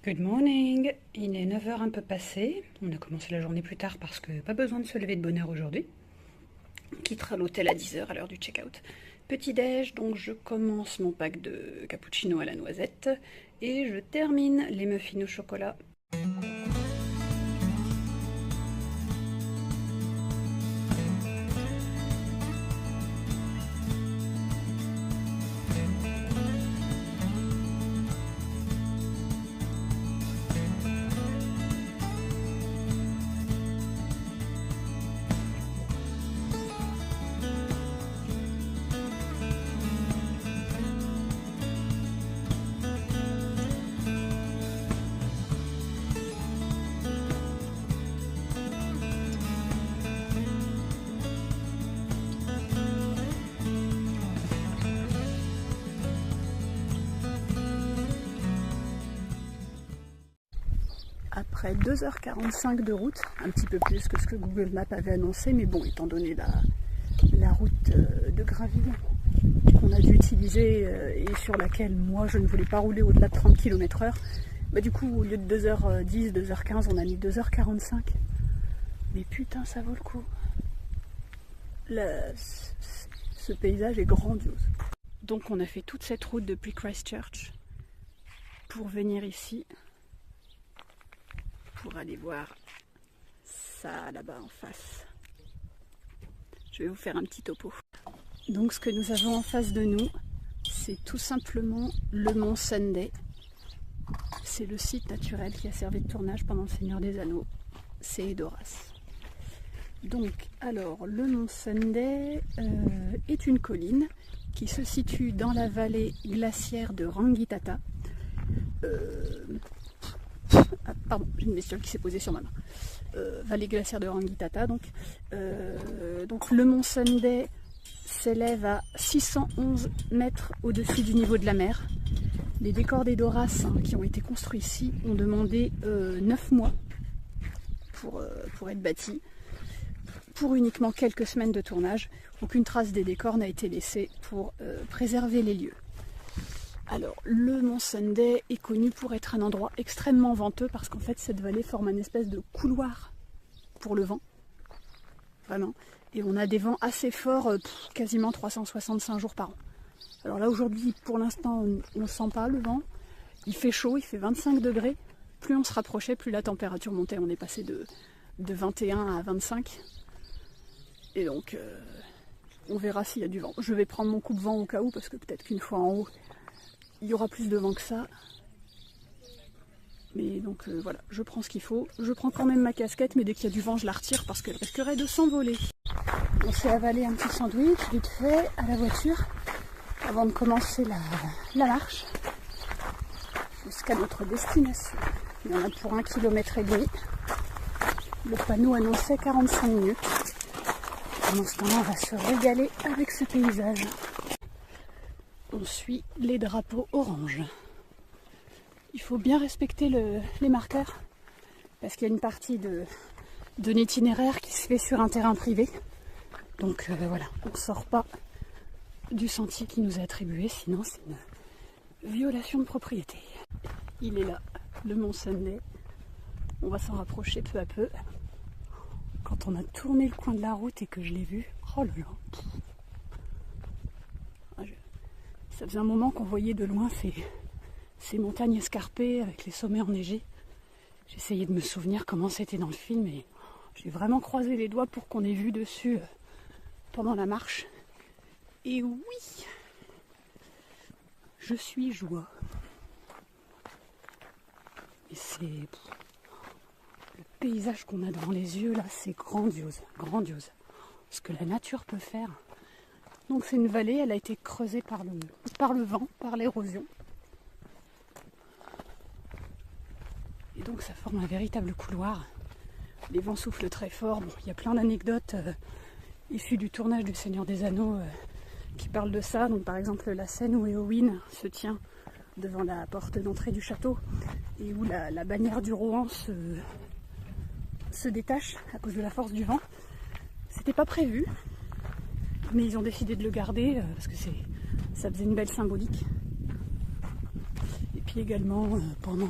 Good morning, il est 9 h un peu passé, on a commencé la journée plus tard parce que pas besoin de se lever de bonne heure aujourd'hui. On quittera l'hôtel à 10 h à l'heure du check-out. Petit déj, donc je commence mon pack de cappuccino à la noisette et je termine les muffins au chocolat. Après 2 h 45 de route, un petit peu plus que ce que Google Maps avait annoncé, mais bon, étant donné la route de gravier qu'on a dû utiliser et sur laquelle moi je ne voulais pas rouler au-delà de 30 km/h, bah du coup au lieu de 2 h 10, 2 h 15, on a mis 2 h 45. Mais putain, ça vaut le coup. Ce paysage est grandiose. Donc on a fait toute cette route depuis Christchurch pour venir ici, pour aller voir ça là-bas en face. Je vais vous faire un petit topo. Donc ce que nous avons en face de nous, c'est tout simplement le mont Sunday. C'est le site naturel qui a servi de tournage pendant le Seigneur des Anneaux. C'est Edoras. Donc, alors, le mont Sunday est une colline qui se situe dans la vallée glaciaire de Rangitata. Pardon, j'ai une bestiole qui s'est posée sur ma main. Vallée glaciaire de Rangitata. Donc le mont Sunday s'élève à 611 mètres au-dessus du niveau de la mer. Les décors d'Edoras qui ont été construits ici ont demandé 9 mois pour être bâtis, pour uniquement quelques semaines de tournage. Aucune trace des décors n'a été laissée pour préserver les lieux. Alors, le mont Sunday est connu pour être un endroit extrêmement venteux parce qu'en fait, cette vallée forme un espèce de couloir pour le vent. Vraiment. Et on a des vents assez forts, quasiment 365 jours par an. Alors là, aujourd'hui, pour l'instant, on ne sent pas le vent. Il fait chaud, il fait 25 degrés. Plus on se rapprochait, plus la température montait. On est passé de 21 à 25. Et donc, on verra s'il y a du vent. Je vais prendre mon coupe-vent au cas où, parce que peut-être qu'une fois en haut, il y aura plus de vent que ça. Mais donc voilà, je prends ce qu'il faut. Je prends quand même ma casquette, mais dès qu'il y a du vent, je la retire parce qu'elle risquerait de s'envoler. On s'est avalé un petit sandwich vite fait à la voiture avant de commencer la marche jusqu'à notre destination. Il y en a pour 1,5 km. Le panneau annonçait 45 minutes. Pendant ce temps-là, on va se régaler avec ce paysage. On suit les drapeaux orange. Il faut bien respecter les marqueurs parce qu'il y a une partie de l'itinéraire qui se fait sur un terrain privé. Donc voilà, on ne sort pas du sentier qui nous est attribué, sinon c'est une violation de propriété. Il est là, le mont Sunday. On va s'en rapprocher peu à peu. Quand on a tourné le coin de la route et que je l'ai vu, oh là là. Ça faisait un moment qu'on voyait de loin ces montagnes escarpées avec les sommets enneigés. J'essayais de me souvenir comment c'était dans le film et j'ai vraiment croisé les doigts pour qu'on ait vu dessus pendant la marche. Et oui, je suis joie. Et c'est... Le paysage qu'on a devant les yeux là, c'est grandiose, grandiose. Ce que la nature peut faire. Donc c'est une vallée, elle a été creusée par le vent, par l'érosion. Et donc ça forme un véritable couloir. Les vents soufflent très fort. Bon, il y a plein d'anecdotes issues du tournage du Seigneur des Anneaux qui parlent de ça. Donc par exemple la scène où Éowyn se tient devant la porte d'entrée du château et où la bannière du Rohan se détache à cause de la force du vent. C'était pas prévu, mais ils ont décidé de le garder parce que ça faisait une belle symbolique. Et puis également pendant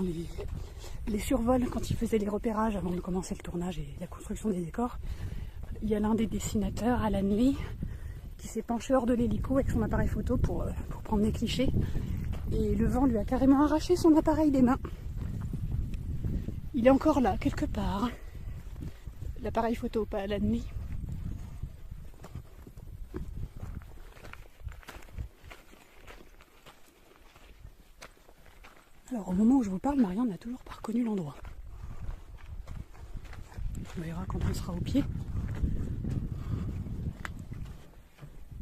les survols, quand ils faisaient les repérages avant de commencer le tournage et la construction des décors, il y a l'un des dessinateurs, Alan Lee, qui s'est penché hors de l'hélico avec son appareil photo pour prendre des clichés. Et le vent lui a carrément arraché son appareil des mains. Il est encore là, quelque part. L'appareil photo, pas Alan Lee. Alors au moment où je vous parle, Marianne n'a toujours pas reconnu l'endroit. On verra quand on sera au pied.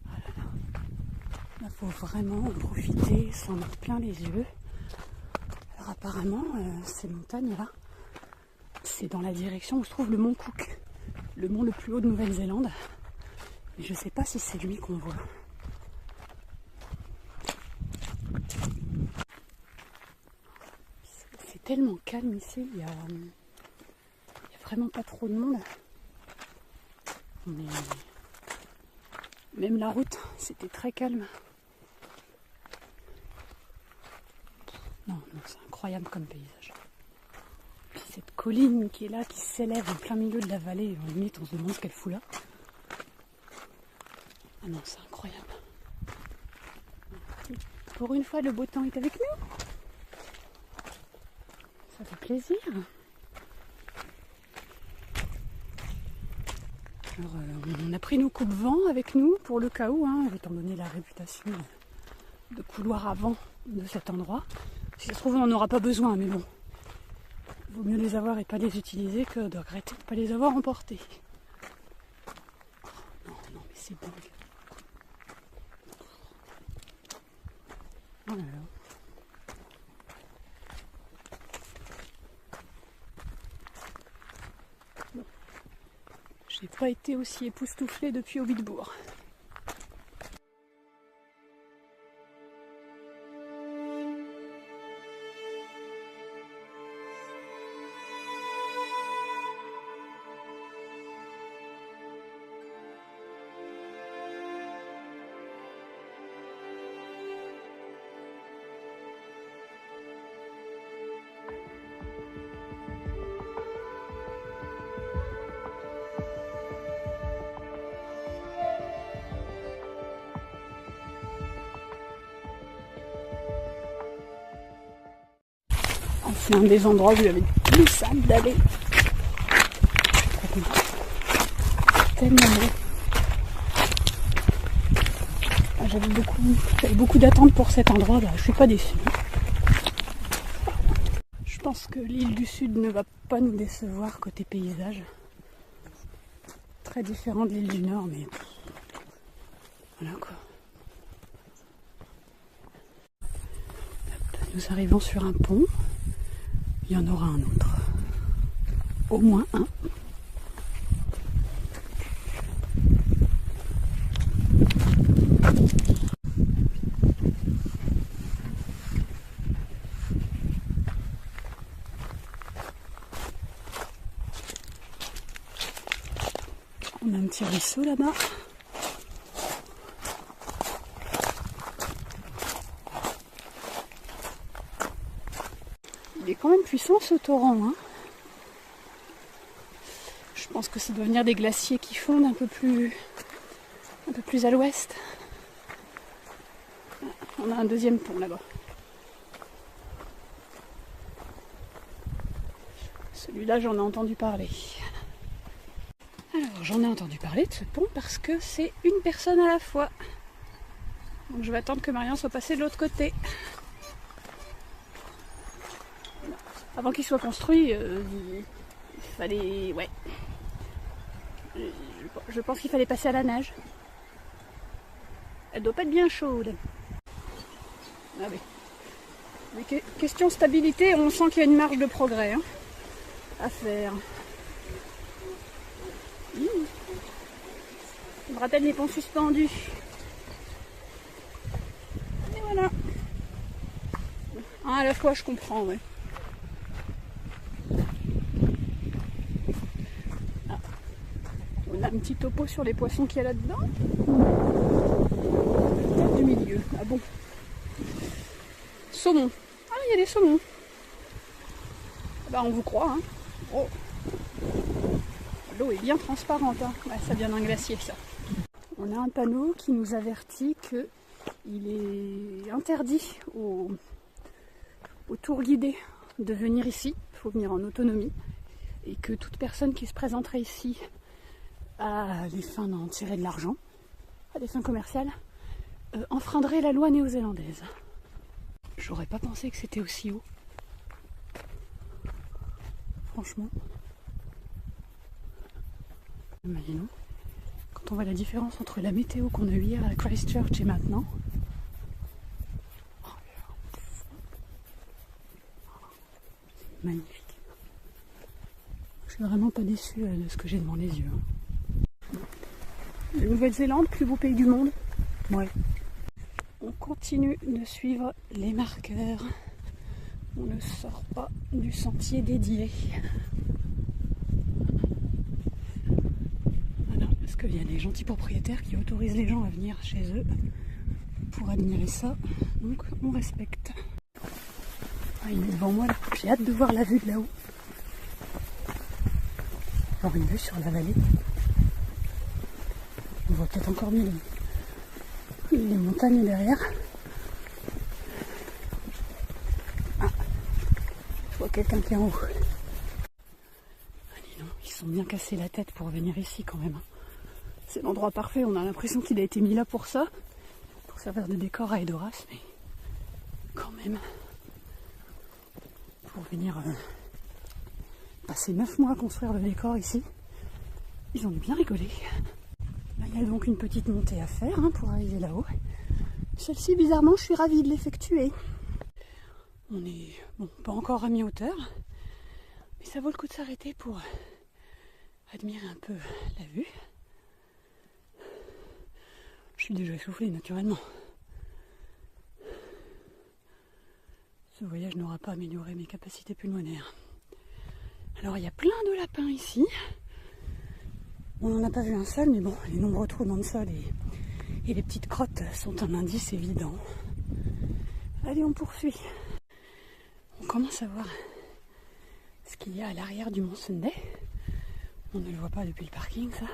Ah là là. Là, faut vraiment en profiter, s'en mettre plein les yeux. Alors apparemment, ces montagnes-là, c'est dans la direction où se trouve le mont Cook, le mont le plus haut de Nouvelle-Zélande. Mais je ne sais pas si c'est lui qu'on voit. C'est tellement calme ici, il y a vraiment pas trop de monde. Mais même la route, c'était très calme. Non, c'est incroyable comme paysage. Puis cette colline qui est là, qui s'élève en plein milieu de la vallée, en limite on se demande ce qu'elle fout là. Ah non, c'est incroyable. Pour une fois, le beau temps est avec nous. Ça fait plaisir. Alors, on a pris nos coupes-vent avec nous pour le cas où, étant donné la réputation de couloir à vent de cet endroit. Si ça se trouve, on n'en aura pas besoin, mais bon. Il vaut mieux les avoir et pas les utiliser que de regretter de ne pas les avoir emportés. Non, mais c'est dingue. Oh là là. J'ai pas été aussi époustouflée depuis Ovidbourg. C'est un des endroits où il y avait le plus simple d'aller. Tellement beau. J'avais beaucoup d'attentes pour cet endroit, là. Je suis pas déçue. Je pense que l'île du Sud ne va pas nous décevoir côté paysage. Très différent de l'île du Nord, mais voilà quoi. Nous arrivons sur un pont. Il y en aura un autre. Au moins un. On a un petit ruisseau là-bas. Il est quand même puissant ce torrent, hein. Je pense que ça doit venir des glaciers qui fondent un peu plus à l'ouest. On a un deuxième pont là-bas. Celui-là, j'en ai entendu parler. Alors, j'en ai entendu parler de ce pont parce que c'est une personne à la fois. Donc je vais attendre que Marianne soit passée de l'autre côté. Avant qu'il soit construit, il fallait... Ouais. Je pense qu'il fallait passer à la nage. Elle doit pas être bien chaude. Ah oui. Mais question stabilité, on sent qu'il y a une marge de progrès hein, à faire. Le bretelle des ponts suspendus. Et voilà. Ah, à la fois je comprends, ouais. Ah. On a un petit topo sur les poissons qu'il y a là-dedans. Tête du milieu. Ah bon. Saumon. Ah, il y a des saumons. Bah, on vous croit, hein. Oh. L'eau est bien transparente, hein. Ouais, ça vient d'un glacier, ça. On a un panneau qui nous avertit qu'il est interdit aux tours guidés de venir ici. Il faut venir en autonomie. Et que toute personne qui se présenterait ici à des fins d'en tirer de l'argent, à des fins commerciales, enfreindrait la loi néo-zélandaise. J'aurais pas pensé que c'était aussi haut. Franchement. Imaginons. Quand on voit la différence entre la météo qu'on a eue hier à Christchurch et maintenant. Magnifique. Je suis vraiment pas déçue de ce que j'ai devant les yeux. La Nouvelle-Zélande, plus beau pays du monde. Ouais. On continue de suivre les marqueurs. On ne sort pas du sentier dédié. Voilà, parce qu'il y a des gentils propriétaires qui autorisent les gens à venir chez eux pour admirer ça. Donc on respecte. Ah, il est devant moi là. J'ai hâte de voir la vue de là-haut. Avoir une vue sur la vallée. On voit peut-être encore mieux les montagnes derrière. Ah, je vois quelqu'un qui est en haut. Ah, dis donc, ils sont bien cassés la tête pour venir ici quand même. C'est l'endroit parfait, on a l'impression qu'il a été mis là pour ça, pour servir de décor à Edoras, mais quand même, pour venir passer 9 mois à construire le décor ici, ils ont dû bien rigoler. Là, il y a donc une petite montée à faire hein, pour arriver là-haut. Celle-ci, bizarrement, je suis ravie de l'effectuer. On est, bon, pas encore à mi-hauteur, mais ça vaut le coup de s'arrêter pour admirer un peu la vue. Je suis déjà essoufflée, naturellement. Ce voyage n'aura pas amélioré mes capacités pulmonaires. Alors, il y a plein de lapins ici. On n'en a pas vu un seul, mais bon, les nombreux trous dans le sol et les petites crottes sont un indice évident. Allez, on poursuit. On commence à voir ce qu'il y a à l'arrière du Mont Sunday. On ne le voit pas depuis le parking, ça.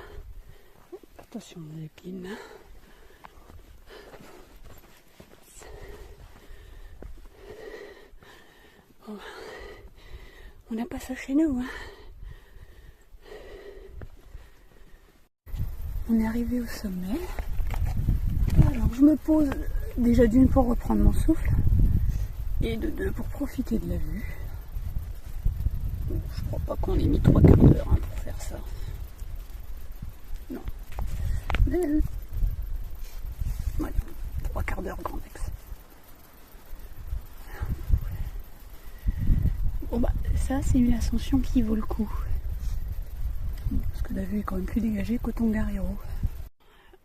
Attention, on décline. Bon. On n'a pas ça chez nous, hein. On est arrivé au sommet. Alors je me pose déjà d'une pour reprendre mon souffle et de deux pour profiter de la vue. Bon, je crois pas qu'on ait mis 3 quarts d'heure hein, pour faire ça. Non. Mais, voilà, 3 quarts d'heure grand max. Bon bah ça c'est une ascension qui vaut le coup. Parce que la vue est quand même plus dégagée qu'au Tongariro.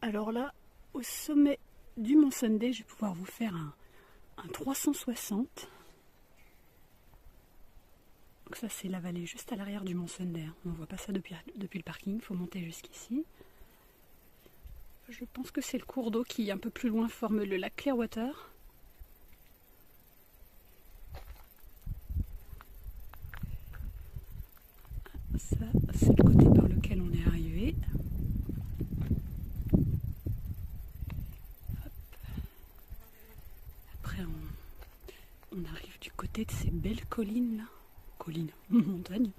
Alors là, au sommet du Mont Sunday, je vais pouvoir vous faire un 360. Donc ça c'est la vallée juste à l'arrière du Mont Sunday. On ne voit pas ça depuis le parking, il faut monter jusqu'ici. Je pense que c'est le cours d'eau qui, un peu plus loin, forme le lac Clearwater. Ça, c'est le côté par lequel on est arrivé. Hop. Après, on arrive du côté de ces belles collines là. Collines, montagnes.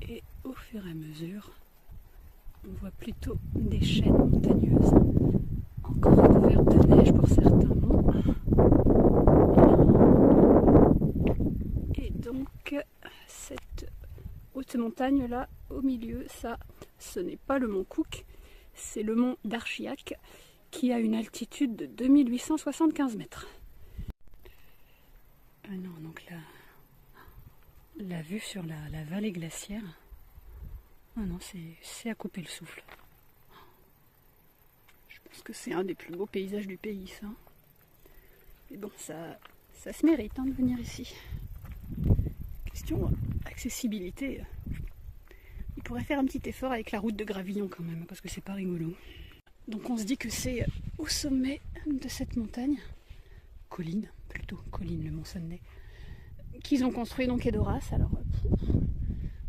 Et au fur et à mesure, on voit plutôt des chaînes montagneuses, encore recouvertes de neige pour certains monts. montagne là au milieu, ça, ce n'est pas le mont Cook, c'est le mont d'Archiac qui a une altitude de 2875 mètres. Ah non, donc là, la vue sur la vallée glaciaire, ah non, c'est à couper le souffle. Je pense que c'est un des plus beaux paysages du pays, ça. Et bon, ça se mérite de venir ici. Question accessibilité. Il pourrait faire un petit effort avec la route de gravillon quand même, parce que c'est pas rigolo. Donc on se dit que c'est au sommet de cette montagne, colline, le Mont Sunday, qu'ils ont construit donc Edoras. Alors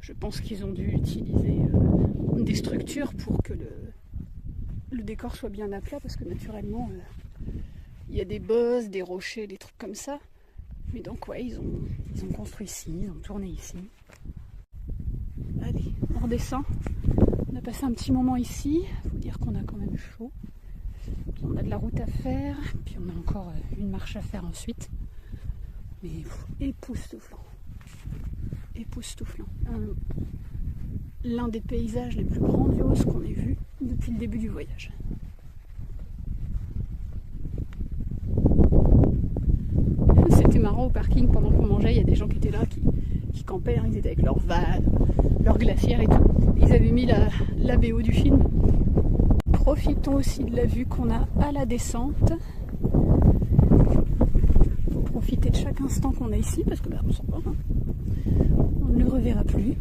je pense qu'ils ont dû utiliser des structures pour que le décor soit bien à plat, parce que naturellement il y a des bosses, des rochers, des trucs comme ça. Mais donc ouais, ils ont construit ici, ils ont tourné ici. Allez, on redescend. On a passé un petit moment ici. Il faut dire qu'on a quand même chaud. Puis on a de la route à faire. Puis on a encore une marche à faire ensuite. Mais époustouflant. Époustouflant. L'un des paysages les plus grandioses qu'on ait vu depuis le début du voyage. C'était marrant au parking pendant qu'on mangeait, il y a des gens qui étaient là, qui campaient, ils étaient avec leur van, leur glacière et tout. Ils avaient mis la BO du film. Profitons aussi de la vue qu'on a à la descente. Faut profiter de chaque instant qu'on a ici, parce que on s'en va, hein. On ne le reverra plus.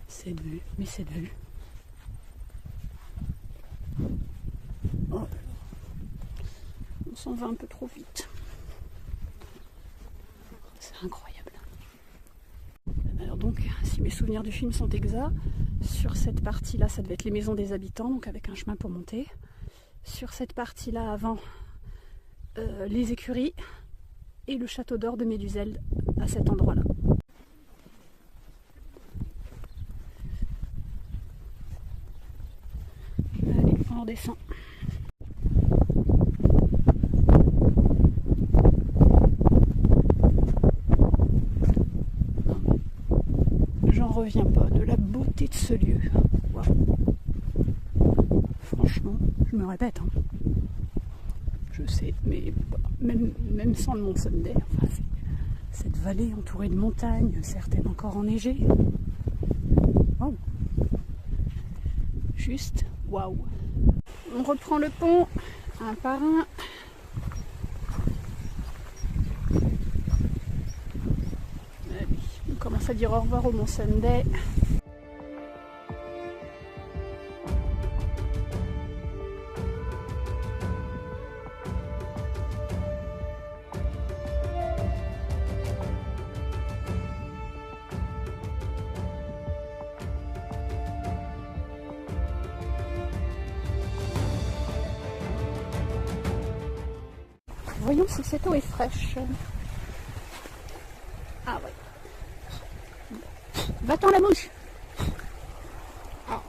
Cette vue, mais cette vue. Oh. On s'en va un peu trop vite. C'est incroyable. Alors donc, si mes souvenirs du film sont exacts, sur cette partie-là, ça devait être les maisons des habitants, donc avec un chemin pour monter. Sur cette partie-là, avant, les écuries et le château d'or de Méluselde à cet endroit-là. Allez, on redescend. J'en reviens pas de la beauté de ce lieu. Wow. Franchement, je me répète, hein. Je sais, mais même sans le Mont Sunday, enfin, cette vallée entourée de montagnes, certaines encore enneigées. Wow. Juste waouh. On reprend le pont un par un. Allez, on commence à dire au revoir au Mont Sunday. Voyons si cette eau est fraîche. Ah ouais. Va-t'en la mouche. Ah.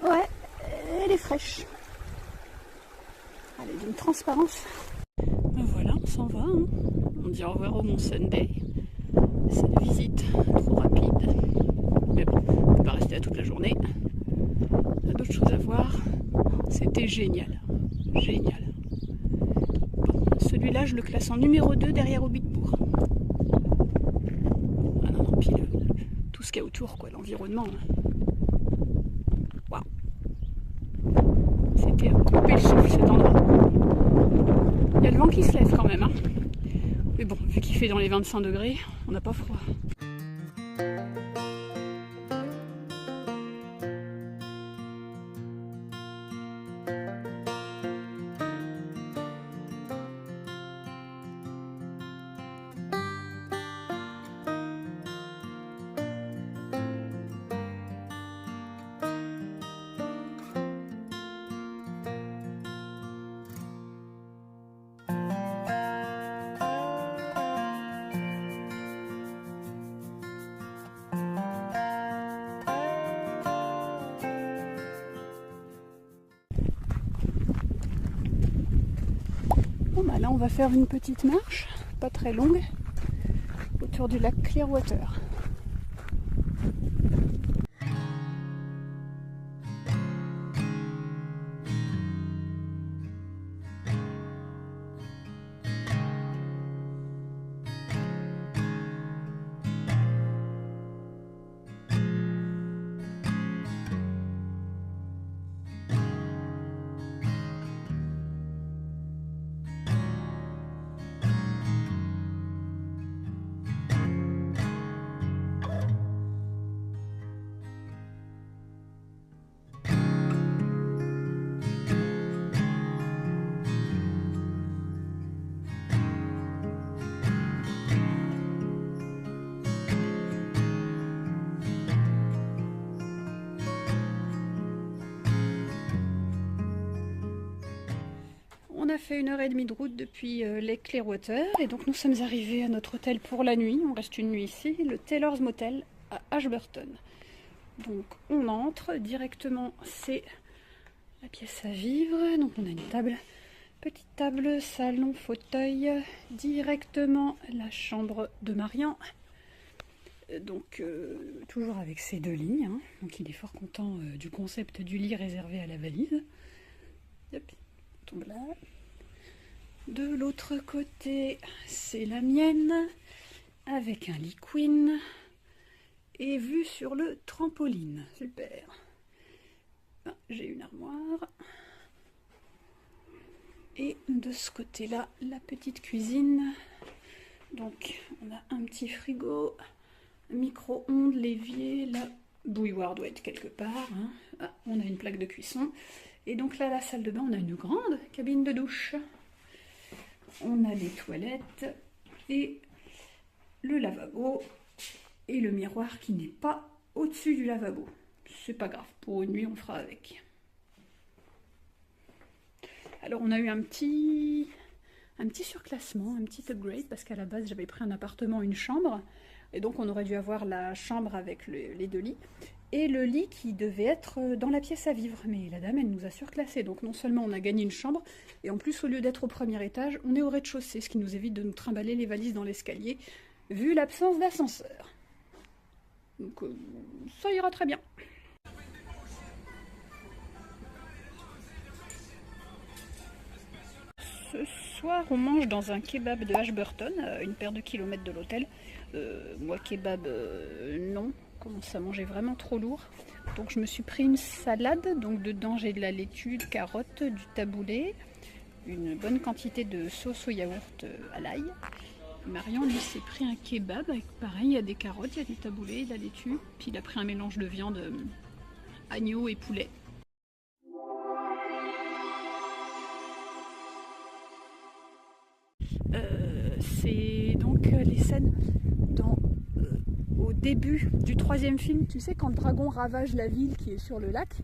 Ouais, elle est fraîche. Elle est d'une transparence. Voilà, on s'en va. Hein. On dit au revoir au Mont Sunday. Cette visite trop rapide. Mais bon, on ne peut pas rester là toute la journée. On a d'autres choses à voir. C'était génial. Génial. Celui-là, je le classe en numéro 2 derrière Hobbitbourg. Ah non, puis tout ce qu'il y a autour, quoi, l'environnement. Waouh! C'était à couper le souffle cet endroit. Il y a le vent qui se lève quand même, hein. Mais bon, vu qu'il fait dans les 25 degrés, on n'a pas froid. Bon bah là on va faire une petite marche, pas très longue, autour du lac Clearwater. On a fait 1h30 de route depuis Lake Clearwater et donc nous sommes arrivés à notre hôtel pour la nuit. On reste une nuit ici, le Taylor's Motel à Ashburton. Donc on entre directement, c'est la pièce à vivre. Donc on a une table, petite table, salon, fauteuil, directement la chambre de Marian. Donc toujours avec ses 2 lits, hein. Donc il est fort content du concept du lit réservé à la valise. Hop, on tombe là. De l'autre côté, c'est la mienne, avec un lit queen et vue sur le trampoline. Super. Ah, j'ai une armoire. Et de ce côté-là, la petite cuisine. Donc, on a un petit frigo, micro-ondes, l'évier, la bouilloire doit être quelque part. Hein. Ah, on a une plaque de cuisson. Et donc là, la salle de bain, on a une grande cabine de douche. On a les toilettes et le lavabo et le miroir qui n'est pas au-dessus du lavabo. C'est pas grave, pour une nuit on fera avec. Alors on a eu un petit surclassement, un petit upgrade parce qu'à la base j'avais pris un appartement, une chambre et donc on aurait dû avoir la chambre avec les 2 lits. Et le lit qui devait être dans la pièce à vivre. Mais la dame, elle nous a surclassé. Donc non seulement on a gagné une chambre, et en plus, au lieu d'être au premier étage, on est au rez-de-chaussée, ce qui nous évite de nous trimballer les valises dans l'escalier, vu l'absence d'ascenseur. Donc ça ira très bien. Ce soir, on mange dans un kebab de Ashburton, une paire de kilomètres de l'hôtel. Moi, kebab, non. Commence à manger vraiment trop lourd. Donc je me suis pris une salade. Donc dedans, j'ai de la laitue, de carottes, du taboulé, une bonne quantité de sauce au yaourt à l'ail. Marian, lui, s'est pris un kebab avec pareil, il y a des carottes, il y a du taboulé, de la laitue. Puis il a pris un mélange de viande, agneau et poulet. C'est donc les scènes au début du 3e film, tu sais, quand le dragon ravage la ville qui est sur le lac.